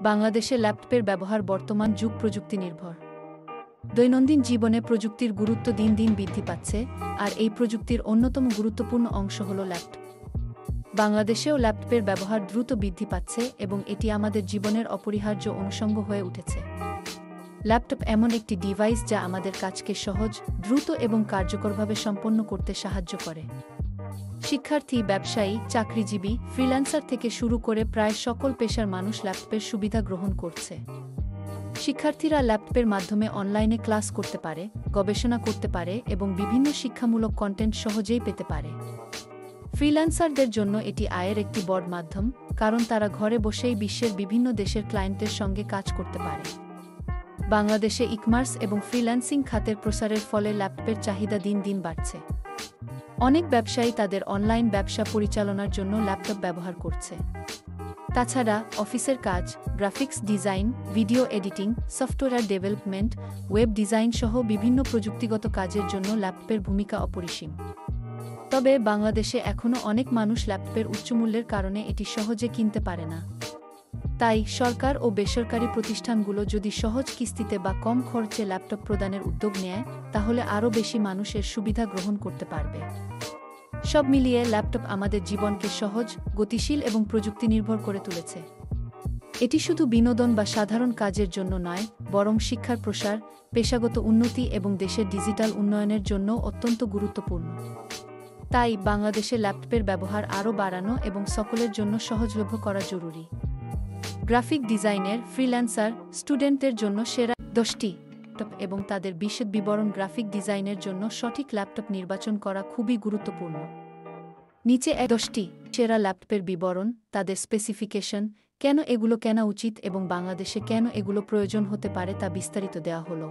বাংলাদেশে ল্যাপটপের ব্যবহার বর্তমান যুগ প্রযুক্তি নির্ভর। দৈনন্দিন জীবনে প্রযুক্তির গুরুত্ব দিন দিন বৃদ্ধি পাচ্ছে, আর এই প্রযুক্তির অন্যতম গুরুত্বপূর্ণ অংশ হল ল্যাপটপ। বাংলাদেশেও ল্যাপটপের ব্যবহার দ্রুত বৃদ্ধি পাচ্ছে এবং এটি আমাদের জীবনের অপরিহার্য অনুষঙ্গ হয়ে উঠেছে। ল্যাপটপ এমন একটি ডিভাইস যা আমাদের কাজকে সহজ, দ্রুত এবং কার্যকরভাবে সম্পন্ন করতে সাহায্য করে। শিক্ষার্থী, ব্যবসায়ী, চাকরিজীবী, ফ্রিল্যান্সার থেকে শুরু করে প্রায় সকল পেশার মানুষ ল্যাপটপের সুবিধা গ্রহণ করছে। শিক্ষার্থীরা ল্যাপটপের মাধ্যমে অনলাইনে ক্লাস করতে পারে, গবেষণা করতে পারে এবং বিভিন্ন শিক্ষামূলক কন্টেন্ট সহজেই পেতে পারে। ফ্রিল্যান্সারদের জন্য এটি আয়ের একটি বড় মাধ্যম, কারণ তারা ঘরে বসেই বিশ্বের বিভিন্ন দেশের ক্লায়েন্টের সঙ্গে কাজ করতে পারে। বাংলাদেশে ই-কমার্স এবং ফ্রিল্যান্সিং খাতের প্রসারের ফলে ল্যাপটপের চাহিদা দিন দিন বাড়ছে। অনেক ব্যবসায়ী তাদের অনলাইন ব্যবসা পরিচালনার জন্য ল্যাপটপ ব্যবহার করছে। তাছাড়া অফিসের কাজ, graphics design, video editing, software development, web design সহ বিভিন্ন প্রযুক্তিগত কাজের জন্য ল্যাপটপের ভূমিকা অপরিসীম। তবে বাংলাদেশে এখনও অনেক মানুষ ল্যাপটপের উচ্চমূল্যের কারণে এটি সহজে কিনতে পারে না। তাই সরকার ও বেসরকারি প্রতিষ্ঠানগুলো যদি সহজ কিস্তিতে বা কম খরচে ল্যাপটপ প্রদানের উদ্যোগ নেয়, তাহলে আরও বেশি মানুষ এর সুবিধা গ্রহণ করতে পারবে। সব মিলিয়ে ল্যাপটপ আমাদের জীবনকে সহজ, গতিশীল এবং প্রযুক্তি নির্ভর করে তুলেছে। এটি শুধু বিনোদন বা সাধারণ কাজের জন্য নয়, বরং শিক্ষার প্রসার, পেশাগত উন্নতি এবং দেশের ডিজিটাল উন্নয়নের জন্য অত্যন্ত গুরুত্বপূর্ণ। তাই বাংলাদেশে ল্যাপটপের ব্যবহার আরও বাড়ানো এবং সকলের জন্য সহজলভ্য করা জরুরি। গ্রাফিক ডিজাইনের, ফ্রিল্যান্সার, স্টুডেন্টদের জন্য সেরা 10টি ল্যাপটপ এবং তাদের বিশদ বিবরণ। গ্রাফিক ডিজাইনের জন্য সঠিক ল্যাপটপ নির্বাচন করা খুবই গুরুত্বপূর্ণ। নিচে 10টি সেরা ল্যাপটপের বিবরণ, তাদের স্পেসিফিকেশন, কেন এগুলো কেনা উচিত এবং বাংলাদেশে কেন এগুলো প্রয়োজন হতে পারে তা বিস্তারিত দেওয়া হলো।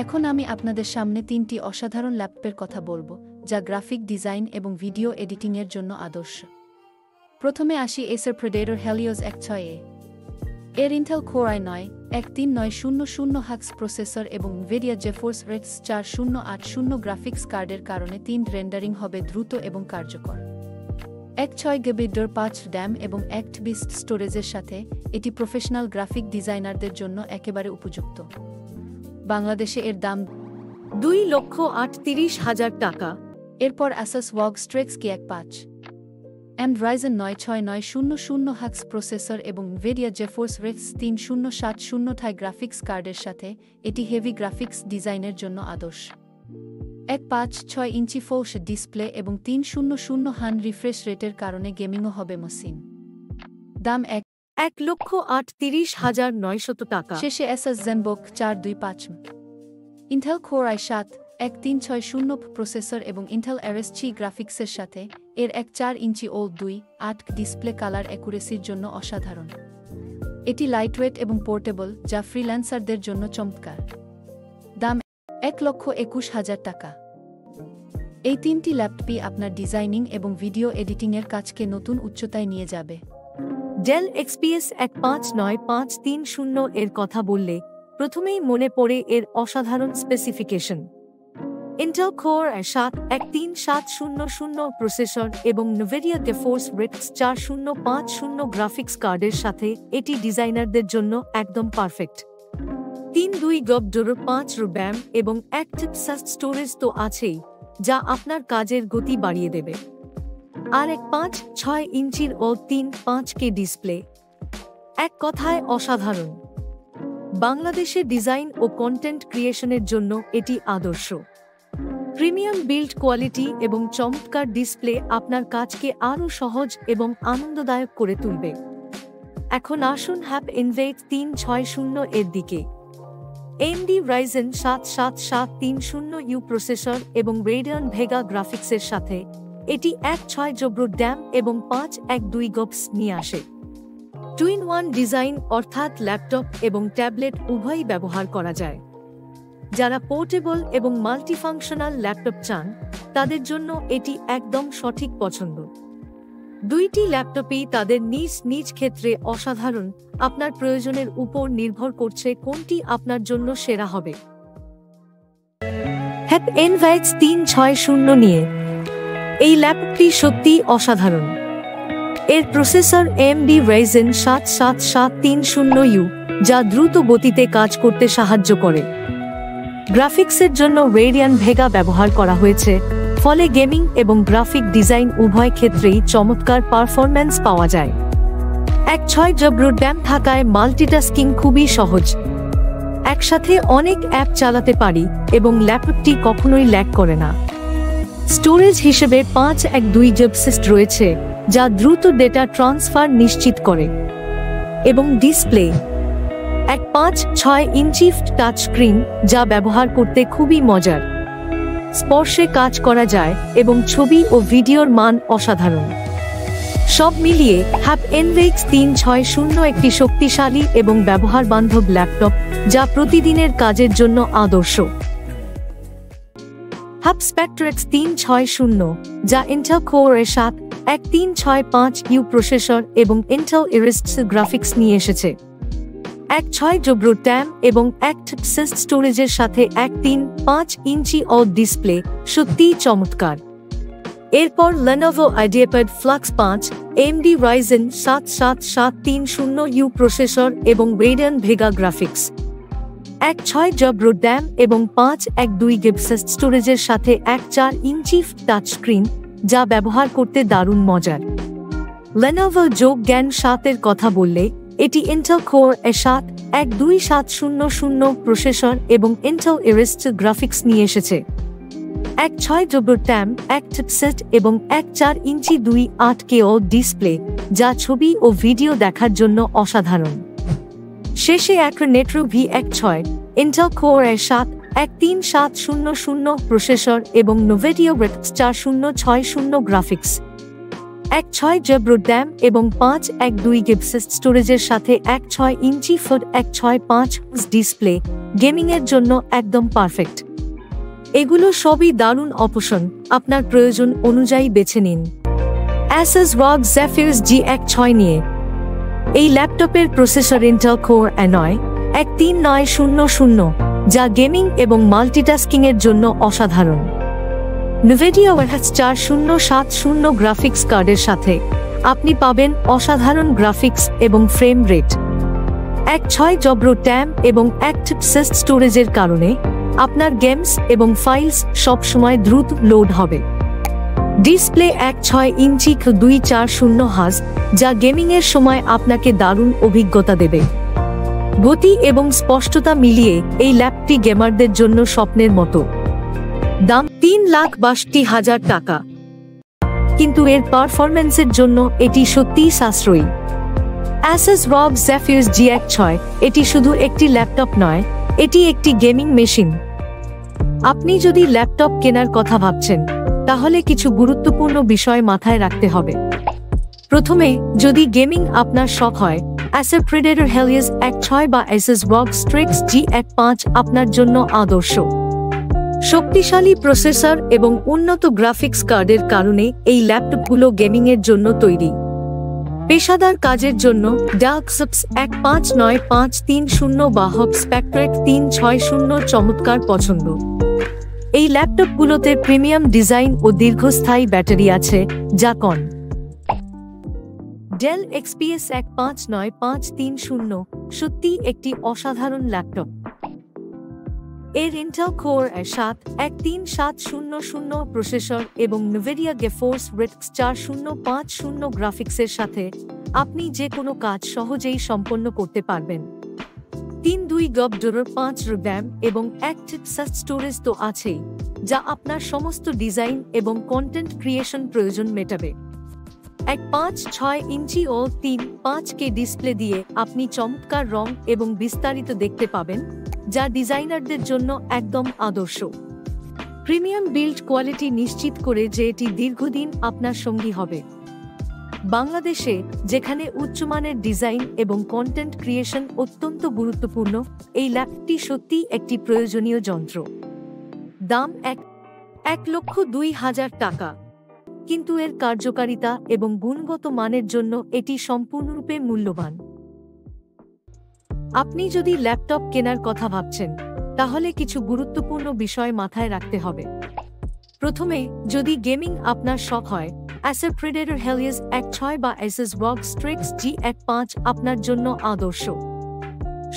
এখন আমি আপনাদের সামনে 3টি অসাধারণ ল্যাপটপের কথা বলবো, যা গ্রাফিক ডিজাইন এবং ভিডিও এডিটিংয়ের জন্য আদর্শ। প্রথমে আসি এসার প্রেডেটর হেলিওস X6a। এর ইন্টেল কোর i9-13900 হাক্স প্রসেসর এবং NVIDIA GeForce RTX 4080 গ্রাফিক্স কার্ডের কারণে 3 রেন্ডারিং হবে দ্রুত এবং কার্যকর। 6GB DDR5 RAM এবং 1TB স্টোরেজের সাথে এটি প্রফেশনাল গ্রাফিক ডিজাইনারদের জন্য একেবারে উপযুক্ত। বাংলাদেশে এর দাম 2,38,000 টাকা। এরপর Asus ROG Strix K15 and Ryzen 9-6900 হাক্স processor এবং NVIDIA GeForce RTX 3070 Ti graphics কার্ডের সাথে এটি হেভি গ্রাফিক্স ডিজাইনের জন্য আদর্শ। 1.56 ইঞ্চি ফুল ডিসপ্লে এবং 300 হার্জ রিফ্রেশ রেটের কারণে গেমিংও হবে মসৃণ। দাম 1,38,900 টাকা। শেষে Asus ZenBook 425 Intel core i7-1360 processor এবং ইন্টেল Iris-Xe গ্রাফিক্সের সাথে এর 1.4 ইঞ্চি OLED ডিসপ্লে কালার অ্যাকুরেসির জন্য অসাধারণ। এটি লাইটওয়েট এবং পোর্টেবল, যা ফ্রিল্যান্সারদের জন্য চমৎকার। দাম 1,21,000 টাকা। এই 3টি ল্যাপটপই আপনার ডিজাইনিং এবং ভিডিও এডিটিংয়ের কাজকে নতুন উচ্চতায় নিয়ে যাবে। ডেল XPS 159530 এর কথা বললে প্রথমেই মনে পড়ে এর অসাধারণ specification. Intel core i7-13700 processor এবং NVIDIA GeForce RTX 4050 গ্রাফিক্স কার্ডের সাথে এটি ডিজাইনারদের জন্য একদম পারফেক্ট। 32GB DDR5 RAM এবং 1TB স্টোরেজ তো আছেই, যা আপনার কাজের গতি বাড়িয়ে দেবে। আর 1.56 ইঞ্চির OLED 3.5K ডিসপ্লে। এক কথায় অসাধারণ। বাংলাদেশে ডিজাইন ও কন্টেন্ট ক্রিয়েশনের জন্য এটি আদর্শ। প্রিমিয়াম বিল্ড কোয়ালিটি এবং চমৎকার ডিসপ্লে আপনার কাজকে আরও সহজ এবং আনন্দদায়ক করে তুলবে। এখন আসুন Innovate 360 এর দিকে। AMD Ryzen 7730U প্রসেসর এবং Radeon Vega গ্রাফিক্সের সাথে এটি 1.6GB RAM এবং 512GB নিয়ে আসে। 2-in-1 ডিজাইন, অর্থাৎ ল্যাপটপ এবং ট্যাবলেট উভয়ই ব্যবহার করা যায়। যারা পোর্টেবল এবং মাল্টিফাংশনাল ল্যাপটপ চান, তাদের জন্য এটি একদম সঠিক পছন্দ। দুইটি ল্যাপটপই তাদের নিজ নিজ ক্ষেত্রে অসাধারণ। আপনার প্রয়োজনের উপর নির্ভর করছে কোনটি আপনার জন্য সেরা হবে। Innovate 360 নিয়ে এই ল্যাপটপটি সত্যিই অসাধারণ। এর প্রসেসর AMD Ryzen 7730U, যা দ্রুত গতিতে কাজ করতে সাহায্য করে। গ্রাফিক্সের জন্য Radeon Vega ব্যবহার করা হয়েছে, ফলে গেমিং এবং গ্রাফিক ডিজাইন উভয় ক্ষেত্রেই চমৎকার পারফরম্যান্স পাওয়া যায়। 6GB RAM থাকায় মাল্টিটাস্কিং খুবই সহজ। একসাথে অনেক অ্যাপ চালাতে পারি এবং ল্যাপটপটি কখনোই ল্যাগ করে না। স্টোরেজ হিসেবে 512GB রয়েছে, যা দ্রুত ডেটা ট্রান্সফার নিশ্চিত করে। এবং ডিসপ্লে 1.56 ইঞ্চি টাচ স্ক্রিন, যা ব্যবহার করতে খুবই মজার। স্পর্শে কাজ করা যায় এবং ছবি ও ভিডিওর মান অসাধারণ। সব মিলিয়ে NVIDIA 360 একটি শক্তিশালী এবং ব্যবহার বান্ধব ল্যাপটপ, যা প্রতিদিনের কাজের জন্য আদর্শ। Spectrex 360, যা Intel Core i7 1365U processor এবং Intel Iris গ্রাফিক্স নিয়ে এসেছে। 6GB RAM এবং 1TB স্টোরেজের সাথে 1.35 ইঞ্চি ডিসপ্লে সত্যিই চমৎকার। এরপর Lenovo IdeaPad Flux 5, AMD Ryzen 7730U processor এবং Radeon Vega graphics. 6GB RAM এবং 512GB স্টোরেজের সাথে 1.4 ইঞ্চি টাচ স্ক্রিন, যা ব্যবহার করতে দারুণ মজার। Lenovo যোগ জ্ঞান 7 এর কথা বললে, এটি Intel Core i7 12700 প্রসেসর এবং Intel Iris গ্রাফিক্স নিয়ে এসেছে। 6GB RAM, 1TB এবং 1.4 ইঞ্চি 2.8K ডিসপ্লে, যা ছবি ও ভিডিও দেখার জন্য অসাধারণ। শেষে Netro V16, Intel Core i7 13700 processor এবং Nvidia RTX 4060 graphics. 6GB RAM এবং 512GB স্টোরেজের সাথে 1.6 ইঞ্চি 1.65 ডিসপ্লে, গেমিংয়ের জন্য একদম পারফেক্ট। এগুলো সবই দারুণ অপশন, আপনার প্রয়োজন অনুযায়ী বেছে নিন। Asus ROG Zephyrus G16 নিয়ে এই ল্যাপটপের প্রসেসর Intel Core i9 13900, যা গেমিং এবং মাল্টিটাস্কিংয়ের জন্য অসাধারণ। Nvidia RTX 4070 গ্রাফিক্স কার্ডের সাথে আপনি পাবেন অসাধারণ গ্রাফিক্স এবং ফ্রেম রেট। 6GB RAM এবং 1TB স্টোরেজের কারণে আপনার গেমস এবং ফাইলস সবসময় দ্রুত লোড হবে। ডিসপ্লে 1.6 ইঞ্চি 240 Hz, যা গেমিংয়ের সময় আপনাকে দারুণ অভিজ্ঞতা দেবে। গতি এবং স্পষ্টতা মিলিয়ে এই ল্যাপটপটি গেমারদের জন্য স্বপ্নের মতো। দাম 3,62,000 টাকা, কিন্তু এর পারফরম্যান্সের জন্য এটি সত্যিই সাশ্রয়ী। Asus ROG Zephyrus G16, এটি শুধু একটি ল্যাপটপ নয়, এটি একটি গেমিং মেশিন। আপনি যদি ল্যাপটপ কেনার কথা ভাবছেন, তাহলে কিছু গুরুত্বপূর্ণ বিষয় মাথায় রাখতে হবে। প্রথমে, যদি গেমিং আপনার শখ হয়, Acer Predator Helios 16 বা Asus ROG Strix G15 আপনার জন্য আদর্শ। শক্তিশালী প্রসেসর এবং উন্নত গ্রাফিক্স কার্ডের কারণে এই ল্যাপটপগুলো গেমিংয়ের জন্য তৈরি। পেশাদার কাজের জন্য Dell-XPS 159530 বা Spectrex 360 চমৎকার পছন্দ। এই ল্যাপটপগুলোতে প্রিমিয়াম ডিজাইন ও দীর্ঘস্থায়ী ব্যাটারি আছে, যা কন। Dell XPS 159530 সত্যিই একটি অসাধারণ ল্যাপটপ। এর Intel Core i7 13700 প্রসেসর এবং Nvidia GeForce RTX 4050 গ্রাফিক্সের সাথে আপনি যে কোনো কাজ সহজেই সম্পন্ন করতে পারবেন। 32GB 5GB RAM এবং 1TB স্টোরেজ তো আছেই, যা আপনার সমস্ত ডিজাইন এবং কন্টেন্ট ক্রিয়েশন প্রয়োজন মেটাবে। 1.56 ইঞ্চি ও 3.5K ডিসপ্লে দিয়ে আপনি চমৎকার রং এবং বিস্তারিত দেখতে পাবেন, যা ডিজাইনারদের জন্য একদম আদর্শ। প্রিমিয়াম বিল্ড কোয়ালিটি নিশ্চিত করে যে এটি দীর্ঘদিন আপনার সঙ্গী হবে। বাংলাদেশে, যেখানে উচ্চমানের ডিজাইন এবং কন্টেন্ট ক্রিয়েশন অত্যন্ত গুরুত্বপূর্ণ, এই ল্যাপটপটি সত্যিই একটি প্রয়োজনীয় যন্ত্র। দাম 1,02,000 টাকা, কিন্তু এর কার্যকারিতা এবং গুণগত মানের জন্য এটি সম্পূর্ণরূপে মূল্যবান। আপনি যদি ল্যাপটপ কেনার কথা ভাবছেন, তাহলে কিছু গুরুত্বপূর্ণ বিষয় মাথায় রাখতে হবে। প্রথমে, যদি গেমিং আপনার শখ হয়, Acer Predator Helios 1.6 বা Asus ROG Strix G15 আপনার জন্য আদর্শ।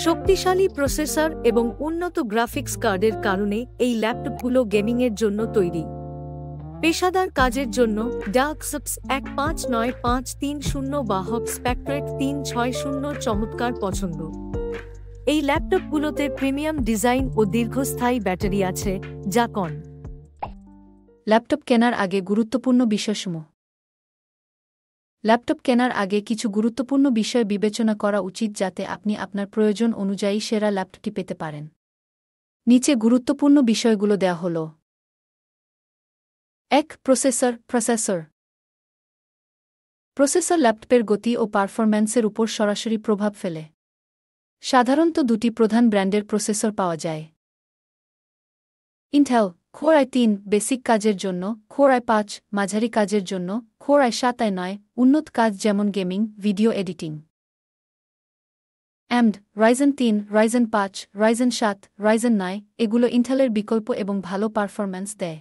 শক্তিশালী প্রসেসর এবং উন্নত গ্রাফিক্স কার্ডের কারণে এই ল্যাপটপগুলো গেমিংয়ের জন্য তৈরি। পেশাদার কাজের জন্য ডার্কসপস 159530 বা হক স্পেকট্রেট 360 চমৎকার পছন্দ। এই ল্যাপটপগুলোতে প্রিমিয়াম ডিজাইন ও দীর্ঘস্থায়ী ব্যাটারি আছে, যা কন। ল্যাপটপ কেনার আগে গুরুত্বপূর্ণ বিষয়সমূহ। ল্যাপটপ কেনার আগে কিছু গুরুত্বপূর্ণ বিষয় বিবেচনা করা উচিত যাতে আপনি আপনার প্রয়োজন অনুযায়ী সেরা ল্যাপটপটি পেতে পারেন। নিচে গুরুত্বপূর্ণ বিষয়গুলো দেয়া হল। 1. প্রসেসর ল্যাপটপের গতি ও পারফরম্যান্সের উপর সরাসরি প্রভাব ফেলে। সাধারণত দুটি প্রধান ব্র্যান্ডের প্রসেসর পাওয়া যায়। ইন্টেল Core i3 বেসিক কাজের জন্য, Core i5 মাঝারি কাজের জন্য, Core i7 i9 উন্নত কাজ যেমন gaming, video editing. AMD Ryzen 3, Ryzen 5, Ryzen 7, Ryzen 9 এগুলো ইন্টেলের বিকল্প এবং ভালো পারফরম্যান্স দেয়।